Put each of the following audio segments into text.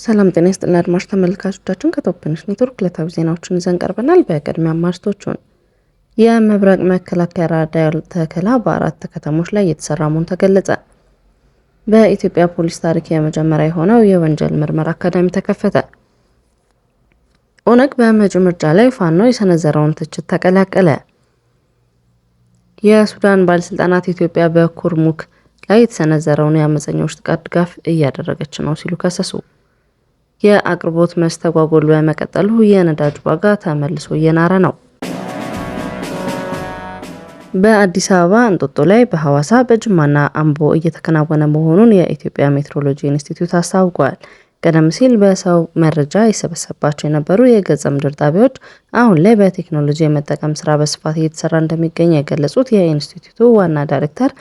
ሰላም ጤና ይስጥልን አድማጭ ተመልካቾቻችን ከቶፕንሽ ኔትወርክ ዕለታዊ ዜናዎችን ይዘን ቀርበናል። በቅድሚያ አርዕስቶቹን የመብረቅ መከላከያ ራዳር ተከላ በ4 ከተሞች ላይ እየተሰራ መሆኑ ተገለጸ። በኢትዮጵያ ፖሊስ ታሪክ የመጀመሪያ የሆነው የወንጀል ምርመራ አካዳሚ ተከፈተ። ኦነግ በመጪው ምርጫ ላይ ፋኖ የሰነዘረውን ትችት ተቀላቀለ። የሱዳን ባለስልጣናት ኢትዮጵያ በኩርሙክ ላይ የተሰነዘረውን የአመፀኞች ጥቃት ድጋፍ እያደረገች ነው ሲሉ ከሰሱ። የአቅርቦት መስተጓጎል በመቀጠሉ የነዳጅ ዋጋ ተመልሶ እየናረ ነው። በአዲስ አበባ እንጦጦ ላይ በሐዋሳ በጅማና አምቦ እየተከናወነ መሆኑን የኢትዮጵያ ሜትሮሎጂ ኢንስቲትዩት አስታውቋል። ቀደም ሲል በሰው መረጃ ይሰበሰባቸው የነበሩ የገጸ ምድር ጣቢያዎች አሁን ላይ በቴክኖሎጂ የመጠቀም ስራ በስፋት እየተሰራ እንደሚገኝ የገለጹት የኢንስቲትዩቱ ዋና ዳይሬክተር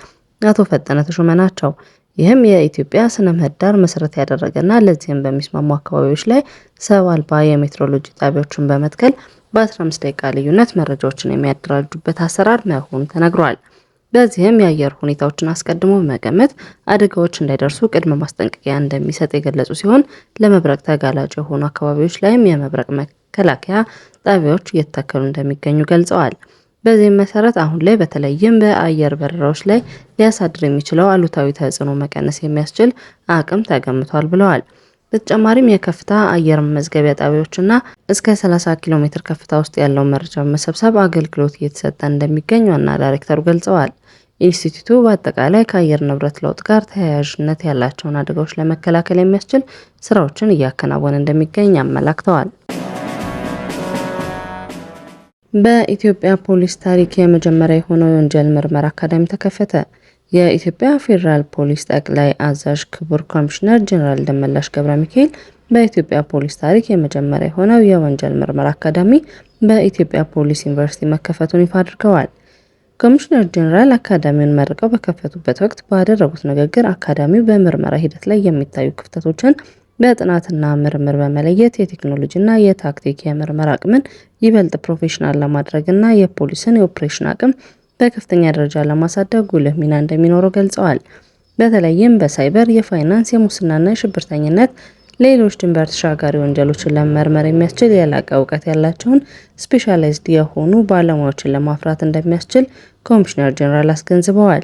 አቶ ፈጠነ ተሾመ ናቸው። ይህም የኢትዮጵያ ስነ ምህዳር መሰረት ያደረገና ለዚህም በሚስማሙ አካባቢዎች ላይ ሰው አልባ የሜትሮሎጂ ጣቢያዎችን በመትከል በ15 ደቂቃ ልዩነት መረጃዎችን የሚያደራጁበት አሰራር መሆኑ ተነግሯል። በዚህም የአየር ሁኔታዎችን አስቀድሞ በመገመት አደጋዎች እንዳይደርሱ ቅድመ ማስጠንቀቂያ እንደሚሰጥ የገለጹ ሲሆን ለመብረቅ ተጋላጭ የሆኑ አካባቢዎች ላይም የመብረቅ መከላከያ ጣቢያዎች እየተተከሉ እንደሚገኙ ገልጸዋል። በዚህም መሰረት አሁን ላይ በተለይም በአየር በረራዎች ላይ ሊያሳድር የሚችለው አሉታዊ ተጽዕኖ መቀነስ የሚያስችል አቅም ተገምቷል ብለዋል። በተጨማሪም የከፍታ አየር መመዝገቢያ ጣቢያዎችና እስከ 30 ኪሎ ሜትር ከፍታ ውስጥ ያለው መረጃ በመሰብሰብ አገልግሎት እየተሰጠ እንደሚገኝ ዋና ዳይሬክተሩ ገልጸዋል። ኢንስቲትዩቱ በአጠቃላይ ከአየር ንብረት ለውጥ ጋር ተያያዥነት ያላቸውን አደጋዎች ለመከላከል የሚያስችል ስራዎችን እያከናወነ እንደሚገኝ አመላክተዋል። በኢትዮጵያ ፖሊስ ታሪክ የመጀመሪያ የሆነው የወንጀል ምርመራ አካዳሚ ተከፈተ። የኢትዮጵያ ፌዴራል ፖሊስ ጠቅላይ አዛዥ ክቡር ኮሚሽነር ጀነራል ደመላሽ ገብረ ሚካኤል በኢትዮጵያ ፖሊስ ታሪክ የመጀመሪያ የሆነው የወንጀል ምርመራ አካዳሚ በኢትዮጵያ ፖሊስ ዩኒቨርሲቲ መከፈቱን ይፋ አድርገዋል። ኮሚሽነር ጀነራል አካዳሚውን መርቀው በከፈቱበት ወቅት ባደረጉት ንግግር አካዳሚው በምርመራ ሂደት ላይ የሚታዩ ክፍተቶችን በጥናትና ምርምር በመለየት የቴክኖሎጂና የታክቲክ የምርመራ አቅምን ይበልጥ ፕሮፌሽናል ለማድረግና የፖሊስን የኦፕሬሽን አቅም በከፍተኛ ደረጃ ለማሳደግ ጉልህ ሚና እንደሚኖረው ገልጸዋል። በተለይም በሳይበር፣ የፋይናንስ፣ የሙስናና የሽብርተኝነት ሌሎች ድንበር ተሻጋሪ ወንጀሎችን ለመመርመር የሚያስችል የላቀ እውቀት ያላቸውን ስፔሻላይዝድ የሆኑ ባለሙያዎችን ለማፍራት እንደሚያስችል ኮሚሽነር ጀነራል አስገንዝበዋል።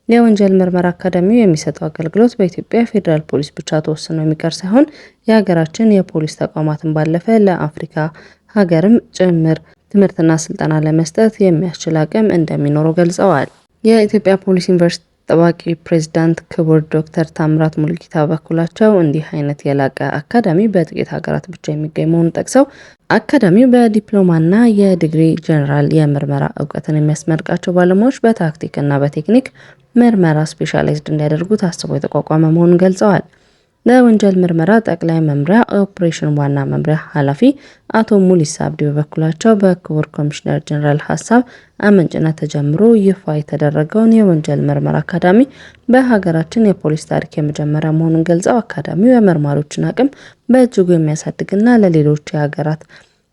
የወንጀል ምርመራ አካዳሚው የሚሰጠው አገልግሎት በኢትዮጵያ ፌዴራል ፖሊስ ብቻ ተወስኖ የሚቀር ሳይሆን የሀገራችን የፖሊስ ተቋማትን ባለፈ ለአፍሪካ ሀገርም ጭምር ትምህርትና ስልጠና ለመስጠት የሚያስችል አቅም እንደሚኖረው ገልጸዋል። የኢትዮጵያ ፖሊስ ዩኒቨርሲቲ ጠባቂ ፕሬዝዳንት ክቡር ዶክተር ታምራት ሙልጌታ በኩላቸው እንዲህ አይነት የላቀ አካዳሚ በጥቂት ሀገራት ብቻ የሚገኝ መሆኑን ጠቅሰው አካዳሚው በዲፕሎማና የዲግሪ ጀነራል የምርመራ እውቀትን የሚያስመርቃቸው ባለሙያዎች በታክቲክና በቴክኒክ ምርመራ ስፔሻላይዝድ እንዲያደርጉ ታስቦ የተቋቋመ መሆኑን ገልጸዋል። ለወንጀል ምርመራ ጠቅላይ መምሪያ ኦፕሬሽን ዋና መምሪያ ኃላፊ አቶ ሙሊሳ አብዲ በበኩላቸው በክቡር ኮሚሽነር ጀነራል ሀሳብ አመንጭነት ተጀምሮ ይፋ የተደረገውን የወንጀል ምርመራ አካዳሚ በሀገራችን የፖሊስ ታሪክ የመጀመሪያ መሆኑን ገልጸው አካዳሚው የመርማሪዎችን አቅም በእጅጉ የሚያሳድግና ለሌሎች የሀገራት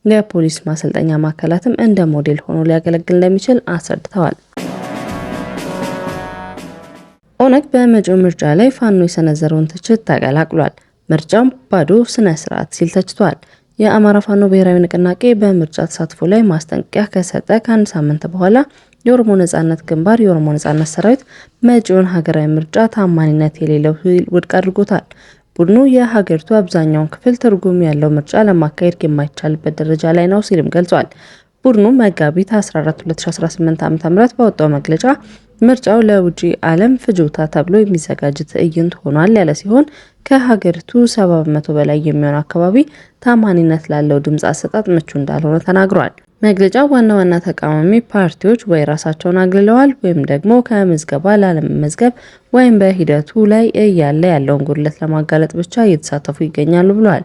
የፖሊስ ማሰልጠኛ ማዕከላትም እንደ ሞዴል ሆኖ ሊያገለግል እንደሚችል አስረድተዋል። ኦነግ በመጪው ምርጫ ላይ ፋኖ የሰነዘረውን ትችት ተቀላቅሏል። ምርጫም ባዶ ስነ ስርዓት ሲል ተችቷል። የአማራ ፋኖ ብሔራዊ ንቅናቄ በምርጫ ተሳትፎ ላይ ማስጠንቀቂያ ከሰጠ ከአንድ ሳምንት በኋላ የኦሮሞ ነጻነት ግንባር የኦሮሞ ነጻነት ሰራዊት መጪውን ሀገራዊ ምርጫ ታማኝነት የሌለው ሲል ውድቅ አድርጎታል። ቡድኑ የሀገሪቱ አብዛኛውን ክፍል ትርጉም ያለው ምርጫ ለማካሄድ የማይቻልበት ደረጃ ላይ ነው ሲልም ገልጿል። ቡድኑ መጋቢት 14 2018 ዓ.ም ባወጣው መግለጫ ምርጫው ለውጪ ዓለም ፍጆታ ተብሎ የሚዘጋጅ ትዕይንት ሆኗል ያለ ሲሆን ከሀገሪቱ 70% በላይ የሚሆን አካባቢ ታማኝነት ላለው ድምጽ አሰጣጥ ምቹ እንዳልሆነ ተናግሯል። መግለጫው ዋና ተቃዋሚ ፓርቲዎች ወይ ራሳቸውን አግልለዋል ወይም ደግሞ ከምዝገባ ላለመመዝገብ ወይም በሂደቱ ላይ እያለ ያለውን ጉድለት ለማጋለጥ ብቻ እየተሳተፉ ይገኛሉ ብሏል።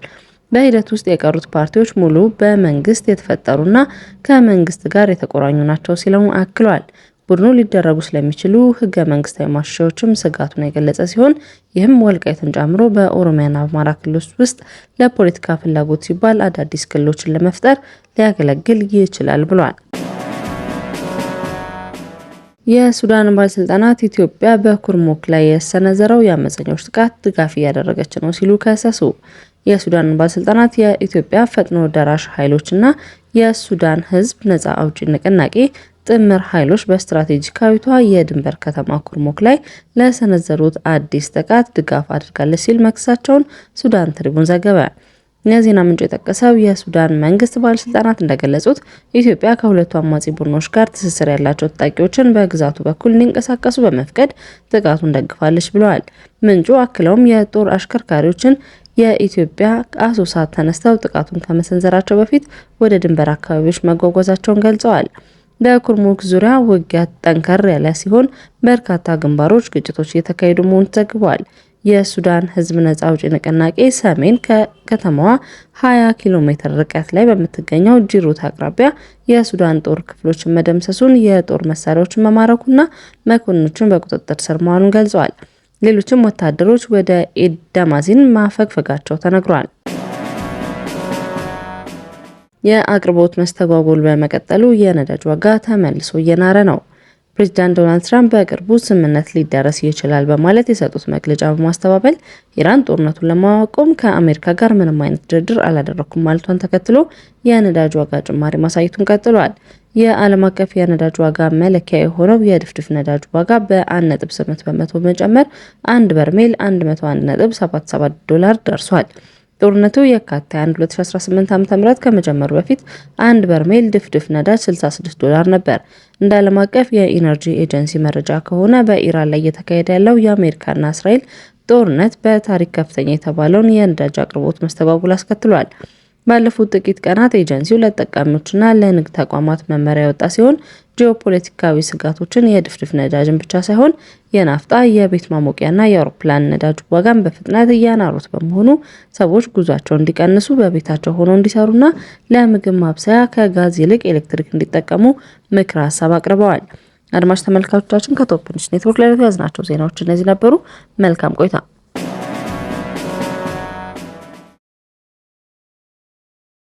በሂደት ውስጥ የቀሩት ፓርቲዎች ሙሉ በመንግስት የተፈጠሩና ከመንግስት ጋር የተቆራኙ ናቸው ሲለው አክሏል። ቡድኑ ሊደረጉ ስለሚችሉ ህገ መንግስታዊ ማሻሻያዎችም ስጋቱን የገለጸ ሲሆን ይህም ወልቃይትን ጨምሮ በኦሮሚያና በአማራ ክልሎች ውስጥ ለፖለቲካ ፍላጎት ሲባል አዳዲስ ክልሎችን ለመፍጠር ሊያገለግል ይችላል ብሏል። የሱዳን ባለስልጣናት ኢትዮጵያ በኩርሙክ ላይ የሰነዘረው የአመፀኞች ጥቃት ድጋፍ እያደረገች ነው ሲሉ ከሰሱ። የሱዳን ባለስልጣናት የኢትዮጵያ ፈጥኖ ደራሽ ኃይሎችና የሱዳን ህዝብ ነጻ አውጪ ንቅናቄ ጥምር ኃይሎች በስትራቴጂካዊቷ የድንበር ከተማ ኩርሙክ ላይ ለሰነዘሩት አዲስ ጥቃት ድጋፍ አድርጋለች ሲል መክሰሳቸውን ሱዳን ትሪቡን ዘገበ። የዜና ምንጩ የጠቀሰው የሱዳን መንግስት ባለስልጣናት እንደገለጹት ኢትዮጵያ ከሁለቱ አማጺ ቡድኖች ጋር ትስስር ያላቸው ታጣቂዎችን በግዛቱ በኩል እንዲንቀሳቀሱ በመፍቀድ ጥቃቱን ደግፋለች ብለዋል። ምንጩ አክለውም የጦር አሽከርካሪዎችን የኢትዮጵያ አሶሳ ተነስተው ጥቃቱን ከመሰንዘራቸው በፊት ወደ ድንበር አካባቢዎች መጓጓዛቸውን ገልጸዋል። በኩርሙክ ዙሪያ ውጊያ ጠንከር ያለ ሲሆን በርካታ ግንባሮች ግጭቶች እየተካሄዱ መሆኑ ተዘግቧል። የሱዳን ህዝብ ነጻ አውጪ ንቅናቄ ሰሜን ከከተማዋ 20 ኪሎ ሜትር ርቀት ላይ በምትገኘው ጂሩት አቅራቢያ የሱዳን ጦር ክፍሎችን መደምሰሱን፣ የጦር መሳሪያዎችን መማረኩና መኮንኖችን በቁጥጥር ስር መዋሉን ገልጸዋል። ሌሎችም ወታደሮች ወደ ኤዳማዚን ማፈግፈጋቸው ተነግሯል። የአቅርቦት መስተጓጎል በመቀጠሉ የነዳጅ ዋጋ ተመልሶ እየናረ ነው። ፕሬዚዳንት ዶናልድ ትራምፕ በቅርቡ ስምምነት ሊደረስ ይችላል በማለት የሰጡት መግለጫ በማስተባበል ኢራን ጦርነቱን ለማቆም ከአሜሪካ ጋር ምንም አይነት ድርድር አላደረኩም ማለቷን ተከትሎ የነዳጅ ዋጋ ጭማሪ ማሳየቱን ቀጥሏል። የዓለም አቀፍ የነዳጅ ዋጋ መለኪያ የሆነው የድፍድፍ ነዳጅ ዋጋ በ1.8 በመቶ በመጨመር አንድ በርሜል $101.77 ደርሷል። ጦርነቱ የካቲት 1 2018 ዓ.ም ከመጀመሩ በፊት አንድ በርሜል ድፍድፍ ነዳጅ $66 ነበር። እንደ ዓለም አቀፍ የኢነርጂ ኤጀንሲ መረጃ ከሆነ በኢራን ላይ እየተካሄደ ያለው የአሜሪካና እስራኤል ጦርነት በታሪክ ከፍተኛ የተባለውን የነዳጅ አቅርቦት መስተጓጎል አስከትሏል። ባለፉት ጥቂት ቀናት ኤጀንሲው ለተጠቃሚዎችና ለንግድ ተቋማት መመሪያ ያወጣ ሲሆን ጂኦፖለቲካዊ ስጋቶችን የድፍድፍ ነዳጅን ብቻ ሳይሆን የናፍጣ፣ የቤት ማሞቂያና የአውሮፕላን ነዳጅ ዋጋን በፍጥነት እያናሩት በመሆኑ ሰዎች ጉዟቸውን እንዲቀንሱ፣ በቤታቸው ሆነው እንዲሰሩና ለምግብ ማብሰያ ከጋዝ ይልቅ ኤሌክትሪክ እንዲጠቀሙ ምክረ ሀሳብ አቅርበዋል። አድማጭ ተመልካቾቻችን ከቶፕ ኒውስ ኔትወርክ ላይ ያዝናቸው ዜናዎች እነዚህ ነበሩ። መልካም ቆይታ።